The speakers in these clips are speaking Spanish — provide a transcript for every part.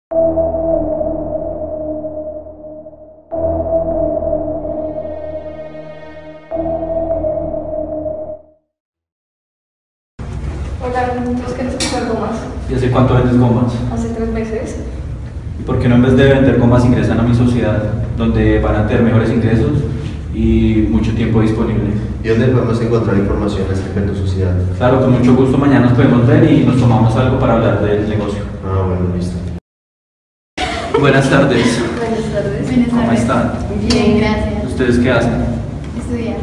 Hola, ¿tú qué necesitas gomas? ¿Y hace cuánto vendes gomas? Hace 3 meses. ¿Y por qué no en vez de vender gomas ingresan a mi sociedad, donde van a tener mejores ingresos y mucho tiempo disponible? ¿Y dónde podemos encontrar información acerca de tu sociedad? Claro, con mucho gusto mañana nos podemos ver y nos tomamos algo para hablar del negocio. Ah, bueno, listo. Buenas tardes. Buenas tardes. Buenas ¿Cómo tardes. están? Bien, gracias. ¿Ustedes qué hacen? Estudiar.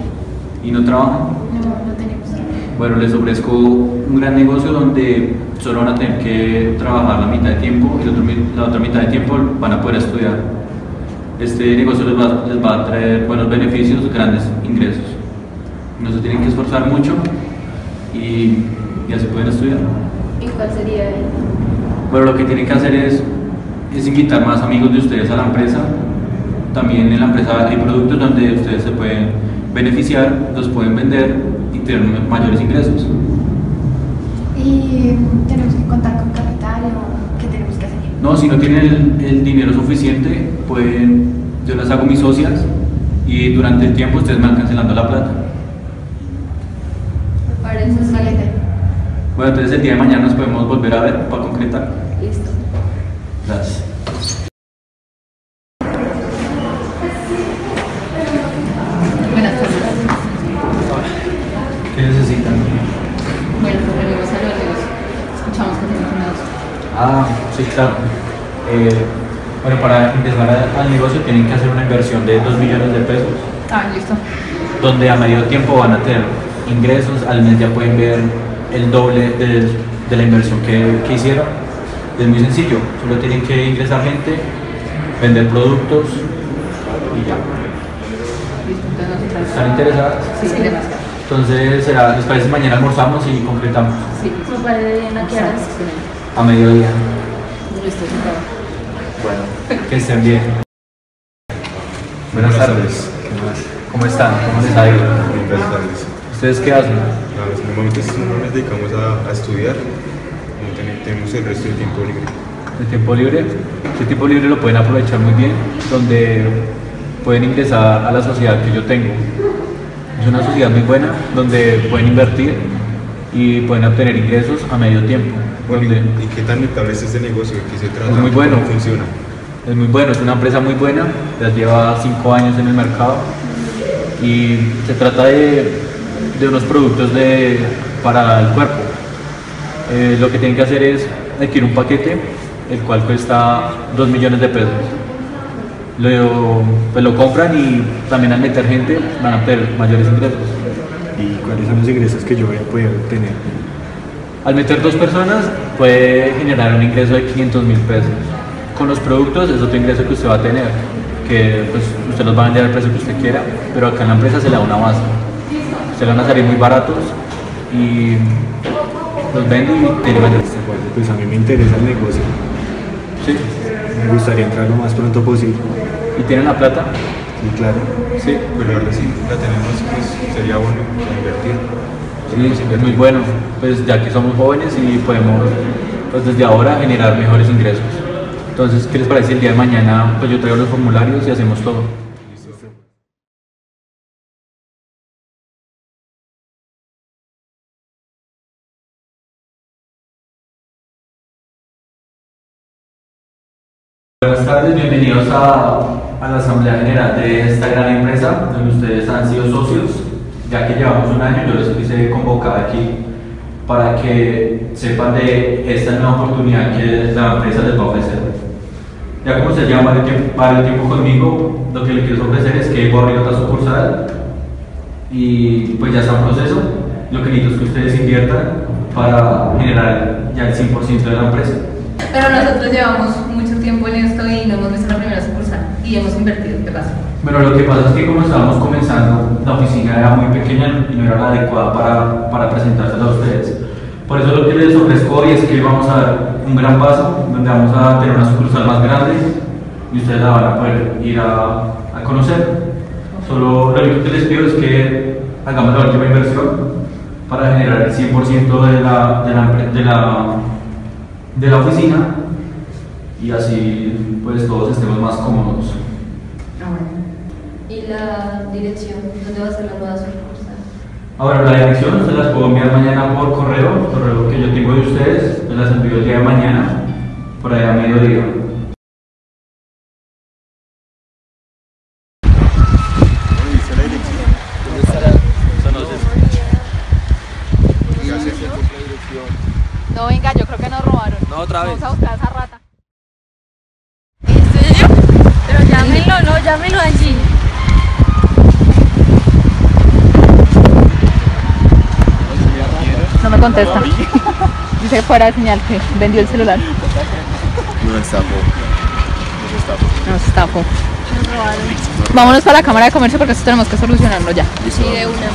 ¿Y no trabajan? No tenemos trabajo. Bueno, les ofrezco un gran negocio donde solo van a tener que trabajar la mitad de tiempo y la otra mitad de tiempo van a poder estudiar. Este negocio les va a traer buenos beneficios, grandes ingresos. No se tienen que esforzar mucho y así pueden estudiar. ¿Y cuál sería el? Bueno, lo que tienen que hacer es invitar más amigos de ustedes a la empresa. También en la empresa hay productos donde ustedes se pueden beneficiar, los pueden vender y tener mayores ingresos. ¿Y tenemos que contar con capital o qué tenemos que hacer? No, si no tienen el dinero suficiente, yo las hago mis socias y durante el tiempo ustedes me van cancelando la plata. Me parece excelente. Bueno, entonces el día de mañana nos podemos volver a ver para concretar. Listo. Gracias. Buenas tardes. ¿Qué necesitan? Bueno, volvemos a los negocios. Escuchamos que tienen un negocio. Ah, sí, claro. Bueno, para empezar al negocio tienen que hacer una inversión de 2 millones de pesos, Ah, listo. donde a medio tiempo van a tener ingresos, al mes ya pueden ver el doble de la inversión que hicieron. Es muy sencillo, solo tienen que ingresar gente, vender productos y ya. Listo, entonces nosotros. ¿Están interesadas? Sí, sí, demasiado. Entonces, ¿les parece mañana almorzamos y concretamos? Sí, Me parece bien, ¿a qué horas? Excelente. A mediodía. Listo, sin trabajo. Bueno, que estén bien. Buenas tardes. ¿Cómo están? ¿Cómo les ha ido? Buenas tardes. ¿Ustedes qué hacen? En el momento nos dedicamos a estudiar, tenemos el resto del tiempo libre. El tiempo libre. Este tiempo libre lo pueden aprovechar muy bien, donde pueden ingresar a la sociedad que yo tengo. Es una sociedad muy buena, donde pueden invertir y pueden obtener ingresos a medio tiempo. Bueno, donde ¿y qué tan rentable es este negocio? ¿De qué se trata? Es muy bueno. ¿Cómo funciona? Es muy bueno, es una empresa muy buena, ya lleva 5 años en el mercado y se trata de unos productos para el cuerpo. Lo que tienen que hacer es adquirir un paquete, el cual cuesta 2 millones de pesos. Pues lo compran y también al meter gente van a obtener mayores ingresos. ¿Y cuáles son los ingresos que yo voy a poder obtener? Al meter 2 personas puede generar un ingreso de 500.000 pesos. Con los productos es otro ingreso que usted va a tener, que pues, usted los va a vender al precio que usted quiera, pero acá en la empresa se le da una base. Se le van a salir muy baratos y los vende y tiene que vender. Pues a mí me interesa el negocio. Sí. Me gustaría entrar lo más pronto posible. ¿Y tienen la plata? Sí, claro. Sí. Pues la verdad sí, la tenemos, pues sería bueno invertir. Sí, es muy bueno, pues ya que somos jóvenes y podemos pues desde ahora generar mejores ingresos. Entonces, ¿qué les parece el día de mañana? Pues yo traigo los formularios y hacemos todo. Buenas tardes, bienvenidos a la Asamblea General de esta gran empresa, donde ustedes han sido socios. Ya que llevamos un año, yo les quise convocar aquí para que sepan de esta nueva oportunidad que la empresa les va a ofrecer. Ya como se llama varios tiempo conmigo, lo que les quiero ofrecer es que voy a abrir otra sucursal y pues ya está en proceso. Lo que necesito es que ustedes inviertan para generar ya el 100% de la empresa. Pero nosotros llevamos mucho tiempo en esto y no hemos visto la primera sucursal y hemos invertido. ¿Qué pasa? Bueno, lo que pasa es que como estábamos comenzando, la oficina era muy pequeña y no era la adecuada para presentársela a ustedes. Por eso lo que les ofrezco hoy es que vamos a dar un gran paso, donde vamos a tener una sucursal más grande y ustedes la van a poder ir a conocer. Solo lo único que les pido es que hagamos la última inversión para generar el 100% de la oficina y así pues todos estemos más cómodos. ¿Y la dirección? ¿Dónde va a ser la nueva sucursal? Ahora la dirección se las puedo enviar mañana por correo que yo tengo de ustedes, me las envío el día de mañana, por ahí a mediodía. No, venga, yo creo que nos robaron. No, otra vez. Vamos a buscar a esa rata. ¿En serio? Pero llámenlo, no, llámenlo allí. No me contesta. Dice que fuera de señal que vendió el celular. Nos estafó. Nos estafó. Vámonos para la Cámara de Comercio porque esto tenemos que solucionarlo ya. Sí, de una.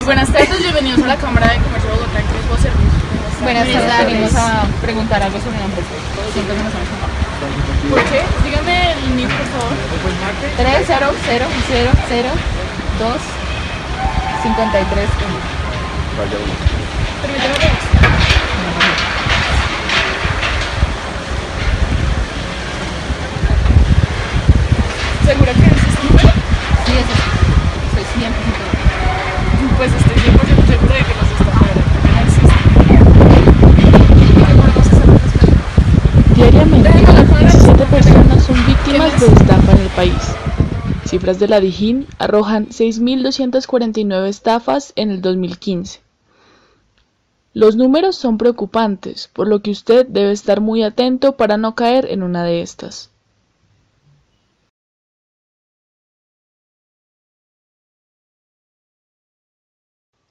Buenas tardes, bienvenidos a la Cámara de Comercio de Bogotá. ¿En qué les puedo servir? Buenas tardes, venimos a preguntar algo sobre una empresa. Siempre nos hacemos acá. ¿Por qué? Dígame el NIF, por favor. 3000253. Permítame revisar. ¿Segura que es este número? Sí, eso sí. Soy 100%. Pues estoy 100% segura de que nos estafaron. Que no existe. Diariamente, 17 personas son víctimas de estafa en el país. Cifras de la Dijín arrojan 6.249 estafas en el 2015. Los números son preocupantes, por lo que usted debe estar muy atento para no caer en una de estas.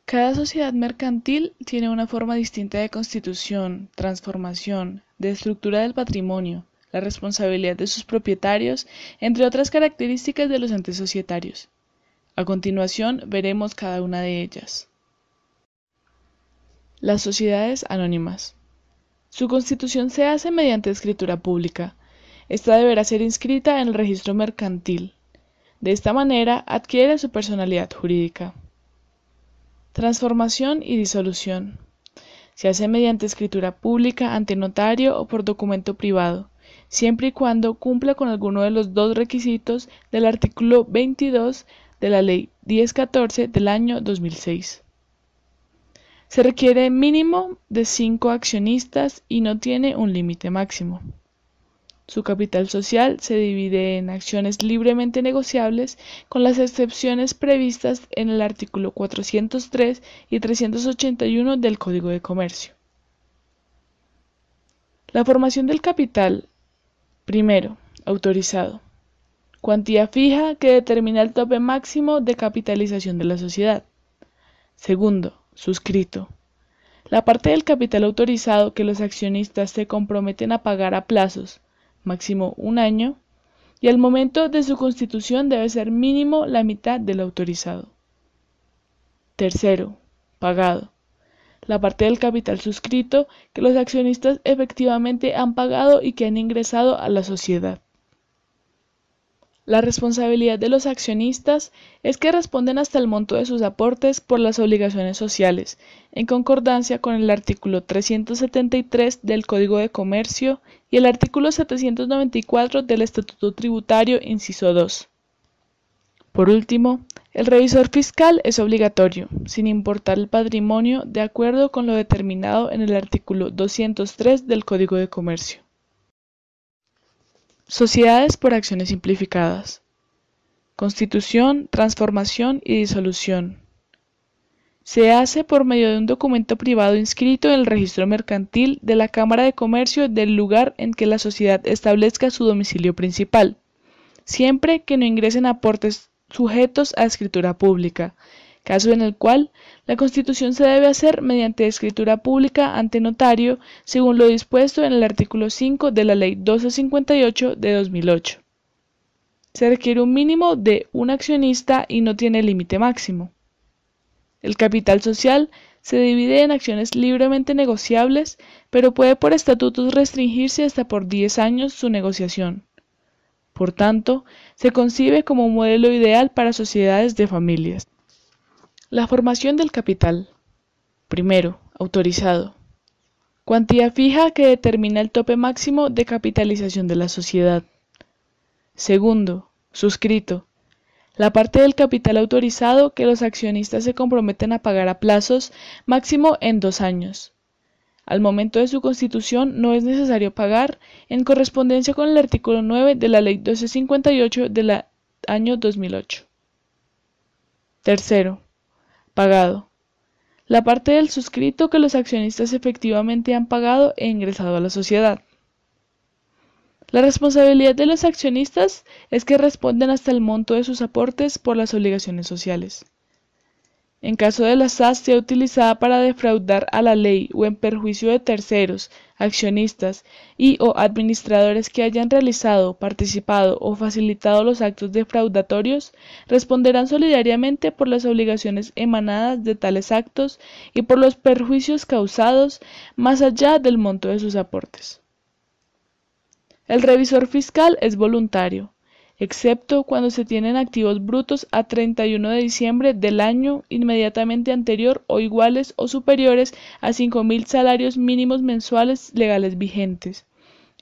Cada sociedad mercantil tiene una forma distinta de constitución, transformación, de estructura del patrimonio, la responsabilidad de sus propietarios, entre otras características de los entes societarios. A continuación veremos cada una de ellas. Las sociedades anónimas. Su constitución se hace mediante escritura pública. Esta deberá ser inscrita en el registro mercantil. De esta manera adquiere su personalidad jurídica. Transformación y disolución. Se hace mediante escritura pública ante notario o por documento privado, siempre y cuando cumpla con alguno de los dos requisitos del artículo 22 de la Ley 1014 del año 2006. Se requiere mínimo de 5 accionistas y no tiene un límite máximo. Su capital social se divide en acciones libremente negociables con las excepciones previstas en el artículo 403 y 381 del Código de Comercio. La formación del capital. Primero, autorizado. Cuantía fija que determina el tope máximo de capitalización de la sociedad. Segundo, suscrito. La parte del capital autorizado que los accionistas se comprometen a pagar a plazos, máximo 1 año, y al momento de su constitución debe ser mínimo la mitad del autorizado. Tercero, pagado. La parte del capital suscrito que los accionistas efectivamente han pagado y que han ingresado a la sociedad. La responsabilidad de los accionistas es que responden hasta el monto de sus aportes por las obligaciones sociales, en concordancia con el artículo 373 del Código de Comercio y el artículo 794 del Estatuto Tributario, inciso 2. Por último, el revisor fiscal es obligatorio, sin importar el patrimonio, de acuerdo con lo determinado en el artículo 203 del Código de Comercio. Sociedades por acciones simplificadas. Constitución, transformación y disolución. Se hace por medio de un documento privado inscrito en el registro mercantil de la Cámara de Comercio del lugar en que la sociedad establezca su domicilio principal, siempre que no ingresen aportes sujetos a escritura pública, caso en el cual la constitución se debe hacer mediante escritura pública ante notario, según lo dispuesto en el artículo 5 de la Ley 1258 de 2008. Se requiere un mínimo de un accionista y no tiene límite máximo. El capital social se divide en acciones libremente negociables, pero puede por estatutos restringirse hasta por 10 años su negociación. Por tanto, se concibe como un modelo ideal para sociedades de familias. La formación del capital. Primero, autorizado. Cuantía fija que determina el tope máximo de capitalización de la sociedad. Segundo, suscrito. La parte del capital autorizado que los accionistas se comprometen a pagar a plazos máximo en 2 años. Al momento de su constitución no es necesario pagar, en correspondencia con el artículo 9 de la Ley 1258 del año 2008. Tercero, pagado. La parte del suscrito que los accionistas efectivamente han pagado e ingresado a la sociedad. La responsabilidad de los accionistas es que responden hasta el monto de sus aportes por las obligaciones sociales. En caso de la SAS sea utilizada para defraudar a la ley o en perjuicio de terceros, accionistas y o administradores que hayan realizado, participado o facilitado los actos defraudatorios, responderán solidariamente por las obligaciones emanadas de tales actos y por los perjuicios causados más allá del monto de sus aportes. El revisor fiscal es voluntario, excepto cuando se tienen activos brutos a 31 de diciembre del año inmediatamente anterior o iguales o superiores a 5.000 salarios mínimos mensuales legales vigentes,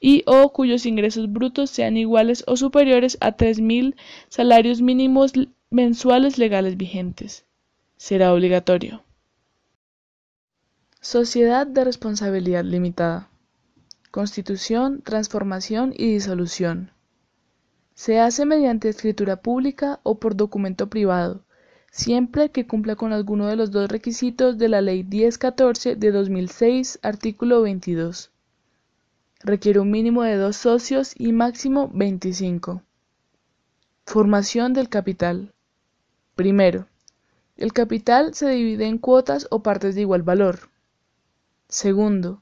y o cuyos ingresos brutos sean iguales o superiores a 3.000 salarios mínimos mensuales legales vigentes. Será obligatorio. Sociedad de responsabilidad limitada. Constitución, transformación y disolución. Se hace mediante escritura pública o por documento privado, siempre que cumpla con alguno de los 2 requisitos de la Ley 1014 de 2006, artículo 22. Requiere un mínimo de 2 socios y máximo 25. Formación del capital. Primero, el capital se divide en cuotas o partes de igual valor. Segundo,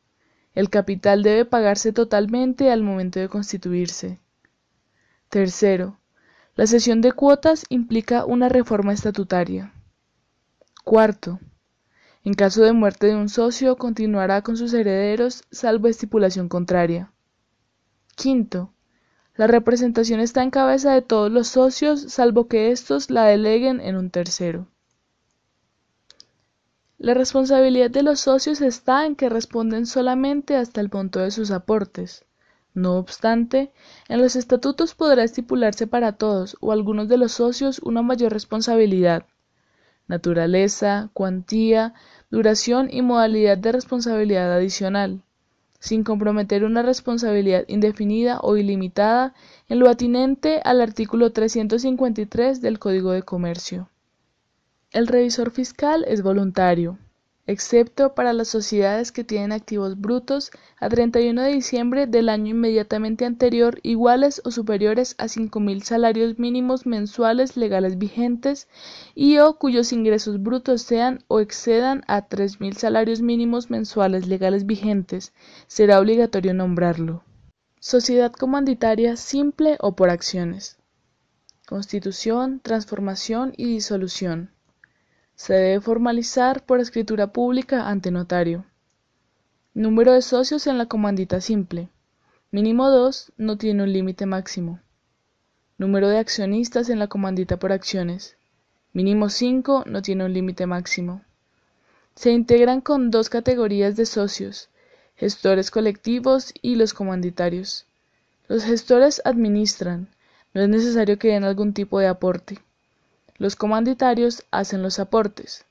el capital debe pagarse totalmente al momento de constituirse. Tercero, la cesión de cuotas implica una reforma estatutaria. Cuarto, en caso de muerte de un socio, continuará con sus herederos, salvo estipulación contraria. Quinto, la representación está en cabeza de todos los socios, salvo que éstos la deleguen en un tercero. La responsabilidad de los socios está en que responden solamente hasta el monto de sus aportes. No obstante, en los estatutos podrá estipularse para todos o algunos de los socios una mayor responsabilidad, naturaleza, cuantía, duración y modalidad de responsabilidad adicional, sin comprometer una responsabilidad indefinida o ilimitada en lo atinente al artículo 353 del Código de Comercio. El revisor fiscal es voluntario, excepto para las sociedades que tienen activos brutos a 31 de diciembre del año inmediatamente anterior iguales o superiores a 5.000 salarios mínimos mensuales legales vigentes y o cuyos ingresos brutos sean o excedan a 3.000 salarios mínimos mensuales legales vigentes. Será obligatorio nombrarlo. Sociedad comanditaria simple o por acciones. Constitución, transformación y disolución. Se debe formalizar por escritura pública ante notario. Número de socios en la comandita simple. Mínimo 2, no tiene un límite máximo. Número de accionistas en la comandita por acciones. Mínimo 5, no tiene un límite máximo. Se integran con 2 categorías de socios, gestores colectivos y los comanditarios. Los gestores administran, no es necesario que den algún tipo de aporte. Los comanditarios hacen los aportes.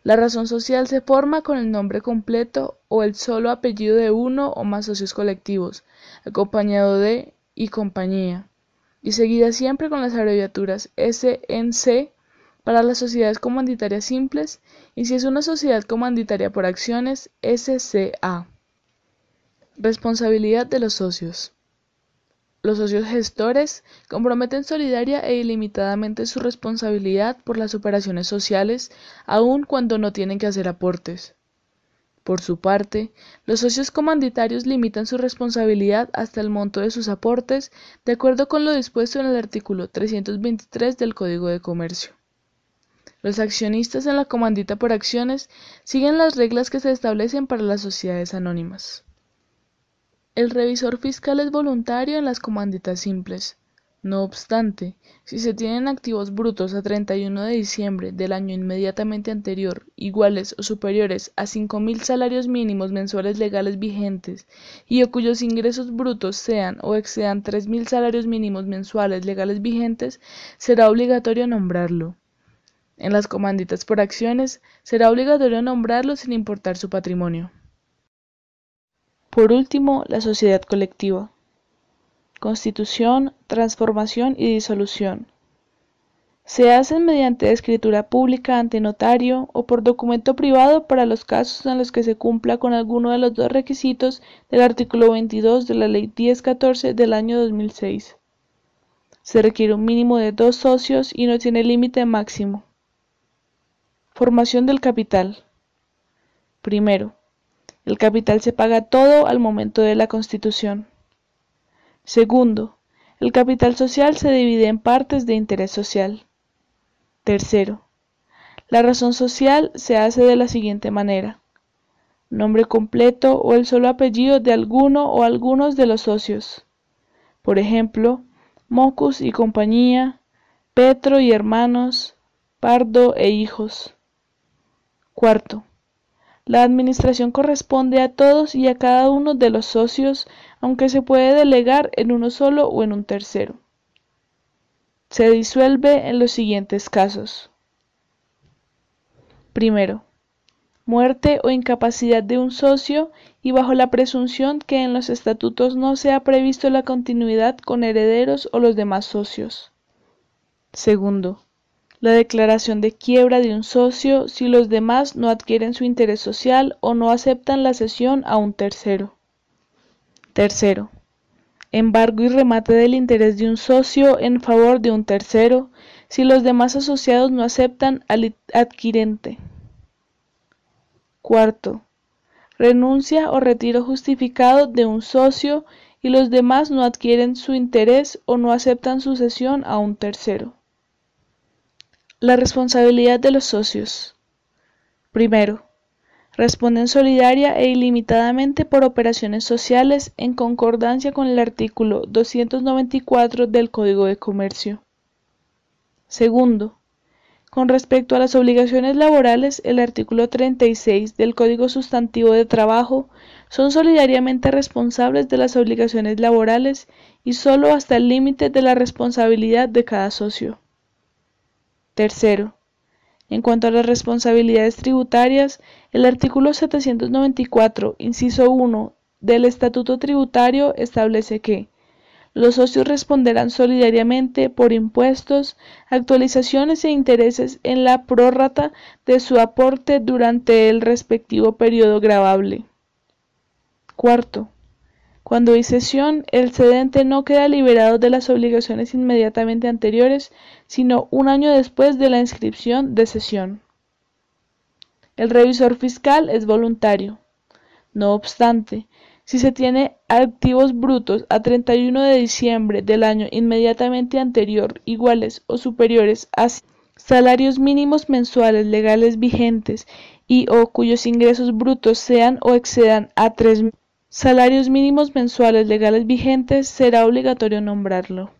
La razón social se forma con el nombre completo o el solo apellido de uno o más socios colectivos, acompañado de y compañía, y seguida siempre con las abreviaturas SNC para las sociedades comanditarias simples y si es una sociedad comanditaria por acciones, SCA. Responsabilidad de los socios. Los socios gestores comprometen solidaria e ilimitadamente su responsabilidad por las operaciones sociales, aun cuando no tienen que hacer aportes. Por su parte, los socios comanditarios limitan su responsabilidad hasta el monto de sus aportes, de acuerdo con lo dispuesto en el artículo 323 del Código de Comercio. Los accionistas en la comandita por acciones siguen las reglas que se establecen para las sociedades anónimas. El revisor fiscal es voluntario en las comanditas simples. No obstante, si se tienen activos brutos a 31 de diciembre del año inmediatamente anterior iguales o superiores a 5.000 salarios mínimos mensuales legales vigentes y o cuyos ingresos brutos sean o excedan 3.000 salarios mínimos mensuales legales vigentes, será obligatorio nombrarlo. En las comanditas por acciones, será obligatorio nombrarlo sin importar su patrimonio. Por último, la sociedad colectiva. Constitución, transformación y disolución. Se hacen mediante escritura pública ante notario o por documento privado para los casos en los que se cumpla con alguno de los dos requisitos del artículo 22 de la Ley 1014 del año 2006. Se requiere un mínimo de 2 socios y no tiene límite máximo. Formación del capital. Primero, el capital se paga todo al momento de la constitución. Segundo, el capital social se divide en partes de interés social. Tercero, la razón social se hace de la siguiente manera: nombre completo o el solo apellido de alguno o algunos de los socios. Por ejemplo, Mocus y compañía, Petro y hermanos, Pardo e hijos. Cuarto, la administración corresponde a todos y a cada uno de los socios, aunque se puede delegar en uno solo o en un tercero. Se disuelve en los siguientes casos. Primero, muerte o incapacidad de un socio y bajo la presunción que en los estatutos no se ha previsto la continuidad con herederos o los demás socios. Segundo, la declaración de quiebra de un socio si los demás no adquieren su interés social o no aceptan la cesión a un tercero. Tercero, embargo y remate del interés de un socio en favor de un tercero si los demás asociados no aceptan al adquirente. Cuarto, renuncia o retiro justificado de un socio y los demás no adquieren su interés o no aceptan su cesión a un tercero. La responsabilidad de los socios. Primero, responden solidaria e ilimitadamente por operaciones sociales en concordancia con el artículo 294 del Código de Comercio. Segundo, con respecto a las obligaciones laborales, el artículo 36 del Código Sustantivo de Trabajo son solidariamente responsables de las obligaciones laborales y solo hasta el límite de la responsabilidad de cada socio. Tercero, en cuanto a las responsabilidades tributarias, el artículo 794, inciso 1 del Estatuto Tributario establece que los socios responderán solidariamente por impuestos, actualizaciones e intereses en la prórrata de su aporte durante el respectivo periodo gravable. Cuarto, cuando hay cesión, el cedente no queda liberado de las obligaciones inmediatamente anteriores, sino un año después de la inscripción de cesión. El revisor fiscal es voluntario. No obstante, si se tiene activos brutos a 31 de diciembre del año inmediatamente anterior iguales o superiores a salarios mínimos mensuales legales vigentes y o cuyos ingresos brutos sean o excedan a 3.000 salarios mínimos mensuales legales vigentes, será obligatorio nombrarlo.